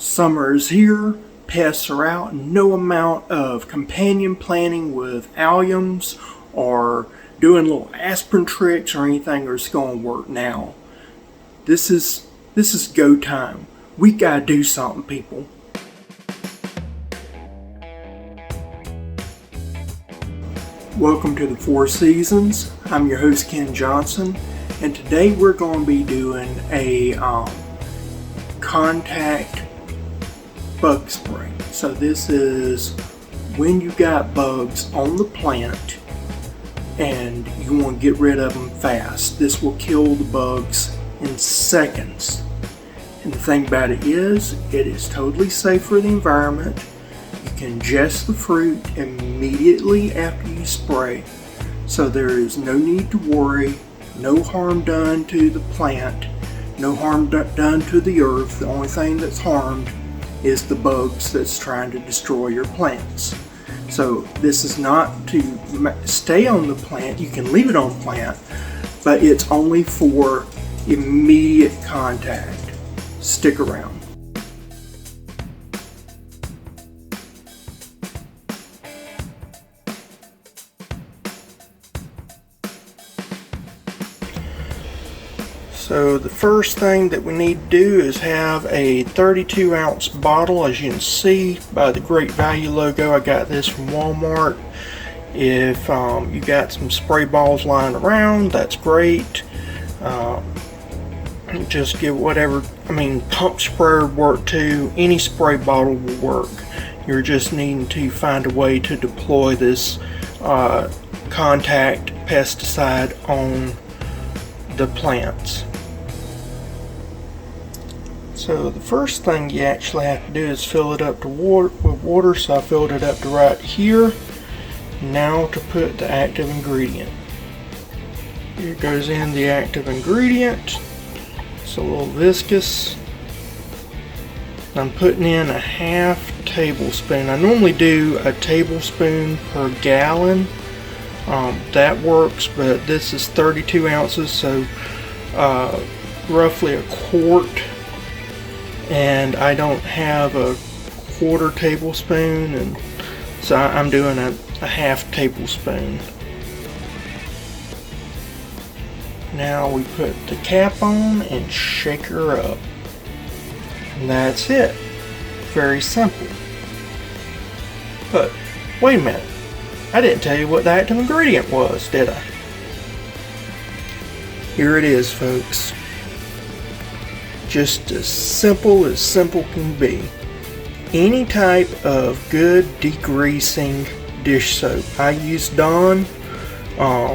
Summer is here, pests are out, and no amount of companion planting with alliums or doing little aspirin tricks or anything is going to work now. This is go time. We gotta do something, people. Welcome to the Four Seasons. I'm your host Ken Johnson, and today we're going to be doing a contact bug spray. So this is when you got bugs on the plant and you want to get rid of them fast. This will kill the bugs in seconds. And the thing about it is totally safe for the environment. You can ingest the fruit immediately after you spray, so there is no need to worry, no harm done to the plant, no harm done to the earth. The only thing that's harmed is the bugs that's trying to destroy your plants. So this is not to stay on the plant. You can leave it on the plant, but it's only for immediate contact. Stick around. So the first thing that we need to do is have a 32-ounce bottle. As you can see by the Great Value logo, I got this from Walmart. If you got some spray balls lying around, that's great. Just get whatever, pump sprayer would work too. Any spray bottle will work. You're just needing to find a way to deploy this contact pesticide on the plants. So the first thing you actually have to do is fill it up to with water. So I filled it up to right here. Now to put the active ingredient. Here goes in the active ingredient. It's a little viscous. I'm putting in a half tablespoon. I normally do a tablespoon per gallon. That works, but this is 32 ounces, so roughly a quart. And I don't have a quarter tablespoon, and so I'm doing a half tablespoon. Now we put the cap on and shake her up. And that's it. Very simple. But wait a minute. I didn't tell you what the active ingredient was, did I? Here it is, folks. Just as simple can be. Any type of good degreasing dish soap. I use Dawn. Why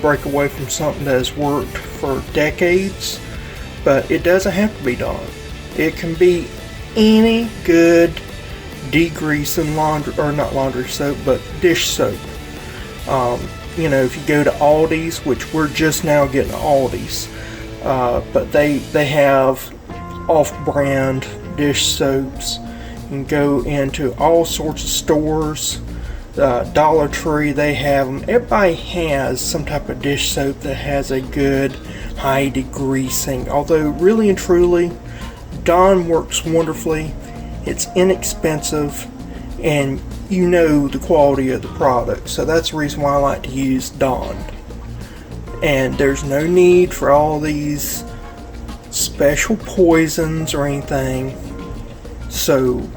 break away from something that has worked for decades? But it doesn't have to be Dawn. It can be any good degreasing laundry soap, but dish soap. If you go to Aldi's, which we're just now getting Aldi's, but they have off-brand dish soaps. You can go into all sorts of stores. Dollar Tree, they have them. Everybody has some type of dish soap that has a good high degreasing. Although really and truly, Dawn works wonderfully. It's inexpensive, and you know the quality of the product. So that's the reason why I like to use Dawn. And there's no need for all these special poisons or anything. So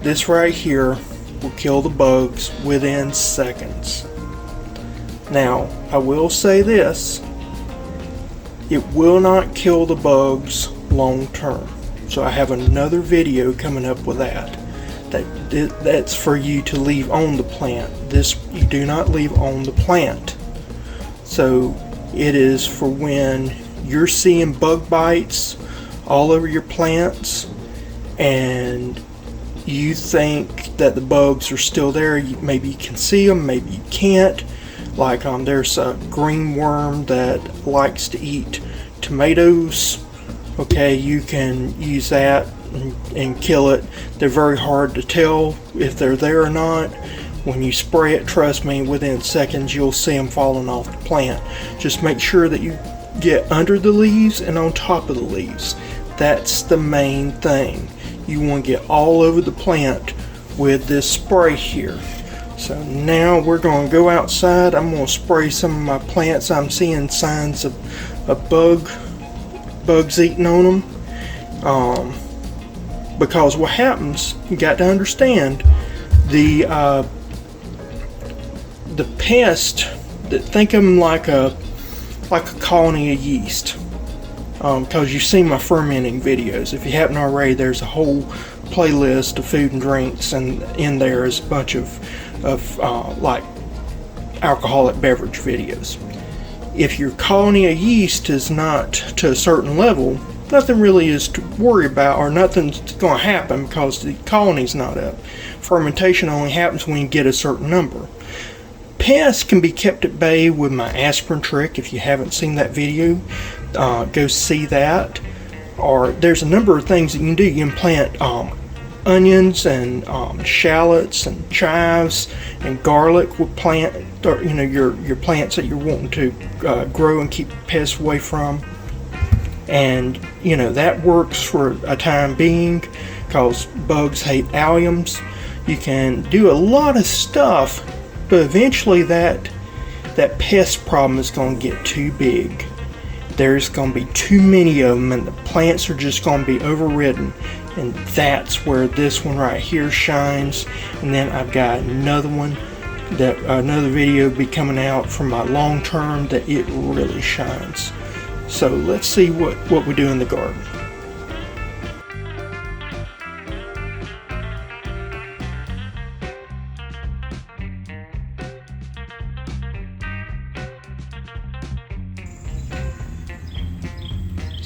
this right here will kill the bugs within seconds. Now, I will say this. It will not kill the bugs long term. So I have another video coming up with that's for you to leave on the plant. This you do not leave on the plant. So it is for when you're seeing bug bites all over your plants and you think that the bugs are still there. Maybe you can see them, maybe you can't. Like there's a green worm that likes to eat tomatoes. Okay, you can use that and kill it. They're very hard to tell if they're there or not. When you spray it, trust me, within seconds you'll see them falling off the plant. Just make sure that you get under the leaves and on top of the leaves. That's the main thing. You want to get all over the plant with this spray here. So now we're going to go outside. I'm going to spray some of my plants. I'm seeing signs of bugs eating on them. Because what happens, you got to understand, the pest, think of them like a colony of yeast. Because you've seen my fermenting videos. If you haven't already, there's a whole playlist of food and drinks, and in there is a bunch of like alcoholic beverage videos. If your colony of yeast is not to a certain level, nothing really is to worry about, or nothing's going to happen because the colony's not up. Fermentation only happens when you get a certain number. Pests can be kept at bay with my aspirin trick. If you haven't seen that video, go see that. Or there's a number of things that you can do. You can plant onions and shallots and chives and garlic with your plants that you're wanting to grow and keep pests away from. And that works for a time being because bugs hate alliums. You can do a lot of stuff, but eventually that pest problem is going to get too big. There's going to be too many of them, and the plants are just going to be overridden. And that's where this one right here shines. And then I've got another one, another video be coming out from my long term that it really shines. So let's see what we do in the garden.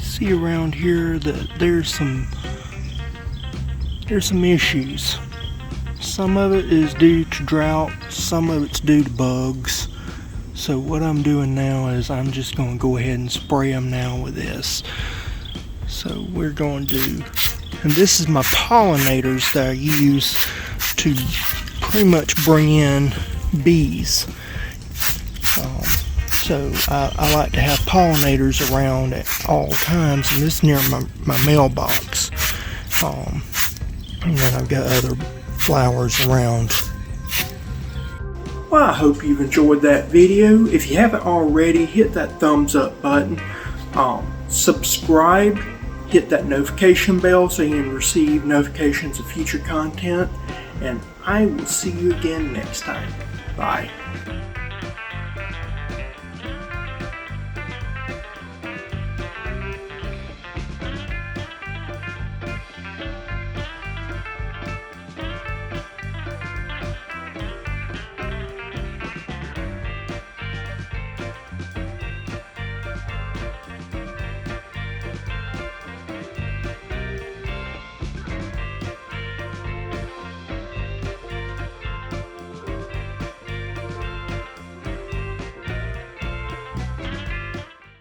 See around here that there's some issues. Some of it is due to drought, some of it's due to bugs. So what I'm doing now is I'm just going to go ahead and spray them now with this. So we're going to do, and this is my pollinators that I use to pretty much bring in bees. So I like to have pollinators around at all times, and this is near my mailbox. And then I've got other flowers around. Well, I hope you've enjoyed that video. If you haven't already, hit that thumbs up button. Subscribe, hit that notification bell so you can receive notifications of future content. And I will see you again next time. Bye.